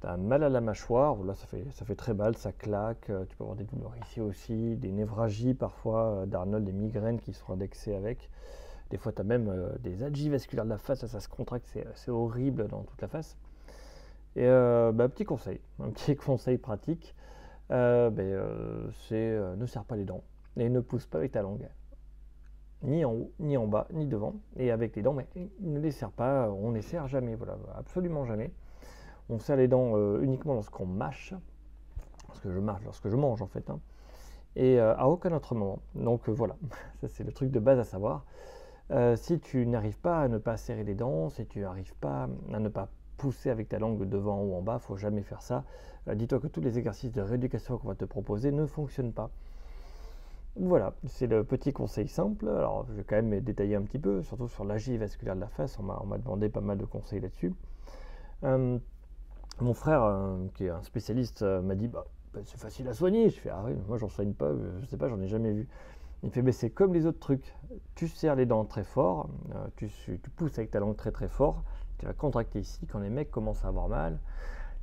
tu as mal à la mâchoire, là ça fait très mal, ça claque, tu peux avoir des douleurs ici aussi, des névragies parfois, d'Arnold, des migraines qui sont indexées avec. Des fois tu as même des algies vasculaires de la face, ça se contracte, c'est horrible dans toute la face. Et un petit conseil pratique, c'est ne serre pas les dents et ne pousse pas avec ta langue, ni en haut, ni en bas, ni devant. Et avec les dents, mais ne les serre pas, on ne les serre jamais, voilà, absolument jamais. On serre les dents uniquement lorsqu'on mâche, lorsque je mange en fait, hein, et à aucun autre moment. Donc voilà, ça c'est le truc de base à savoir. Si tu n'arrives pas à ne pas serrer les dents, si tu n'arrives pas à ne pas pousser avec ta langue devant ou en bas, il ne faut jamais faire ça. Dis-toi que tous les exercices de rééducation qu'on va te proposer ne fonctionnent pas. Voilà, c'est le petit conseil simple. Alors, je vais quand même détailler un petit peu, surtout sur l'agie vasculaire de la face. On m'a demandé pas mal de conseils là-dessus. Mon frère, qui est un spécialiste, m'a dit c'est facile à soigner. Je fais ah oui, moi j'en soigne pas, je sais pas, j'en ai jamais vu. Il fait c'est comme les autres trucs. Tu serres les dents très fort, tu pousses avec ta langue très très fort. Tu vas contracter ici quand les mecs commencent à avoir mal.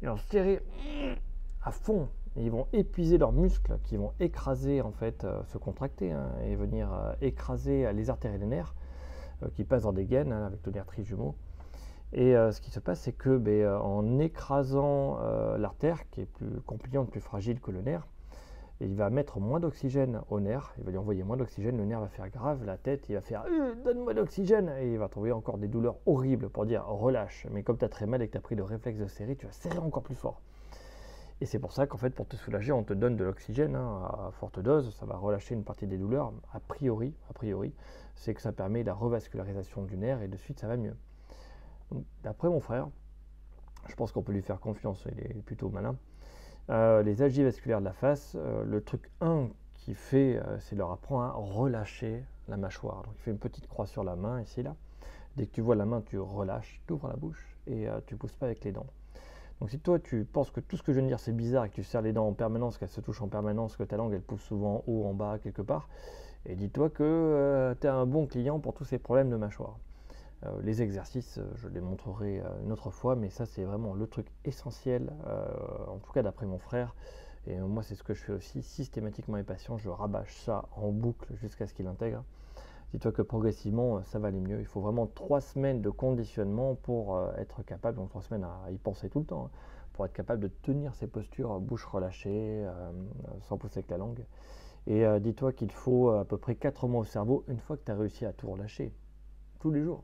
Ils vont serrer à fond. Et ils vont épuiser leurs muscles qui vont écraser en fait, se contracter hein, et venir écraser les artères et les nerfs qui passent dans des gaines hein, avec le nerf trijumeau. Et ce qui se passe, c'est que en écrasant l'artère, qui est plus compliante, plus fragile que le nerf, et il va mettre moins d'oxygène au nerf, il va lui envoyer moins d'oxygène, le nerf va faire grave, la tête, il va faire donne-moi d'oxygène, et il va trouver encore des douleurs horribles pour dire relâche. Mais comme tu as très mal et que tu as pris le réflexe de serrer, tu vas serrer encore plus fort. Et c'est pour ça qu'en fait, pour te soulager, on te donne de l'oxygène hein, à forte dose, ça va relâcher une partie des douleurs. A priori, c'est que ça permet la revascularisation du nerf et de suite ça va mieux. D'après mon frère, je pense qu'on peut lui faire confiance, il est plutôt malin. Les algies vasculaires de la face, le truc 1 qu'il fait, c'est leur apprendre à relâcher la mâchoire. Donc il fait une petite croix sur la main, ici, là. Dès que tu vois la main, tu relâches, tu ouvres la bouche et tu ne pousses pas avec les dents. Donc si toi tu penses que tout ce que je viens de dire c'est bizarre et que tu serres les dents en permanence, qu'elles se touchent en permanence, que ta langue elle pousse souvent en haut, en bas, quelque part, et dis-toi que tu es un bon client pour tous ces problèmes de mâchoire. Les exercices, je les montrerai une autre fois, mais ça c'est vraiment le truc essentiel, en tout cas d'après mon frère. Et moi c'est ce que je fais aussi systématiquement mes patients, je rabâche ça en boucle jusqu'à ce qu'il intègre. Dis-toi que progressivement ça va aller mieux. Il faut vraiment 3 semaines de conditionnement pour être capable, donc 3 semaines à y penser tout le temps, hein, pour être capable de tenir ces postures, bouche relâchée, sans pousser avec la langue. Et dis-toi qu'il faut à peu près 4 mois au cerveau une fois que tu as réussi à tout relâcher, tous les jours.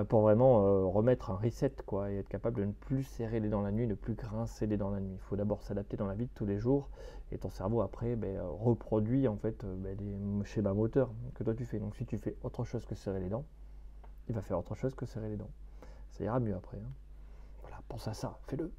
Pour vraiment remettre un reset quoi, et être capable de ne plus serrer les dents la nuit, ne plus grincer les dents la nuit. Il faut d'abord s'adapter dans la vie de tous les jours et ton cerveau après reproduit en fait les schémas moteurs que toi tu fais. Donc si tu fais autre chose que serrer les dents, il va faire autre chose que serrer les dents. Ça ira mieux après. Hein. Voilà, pense à ça, fais-le.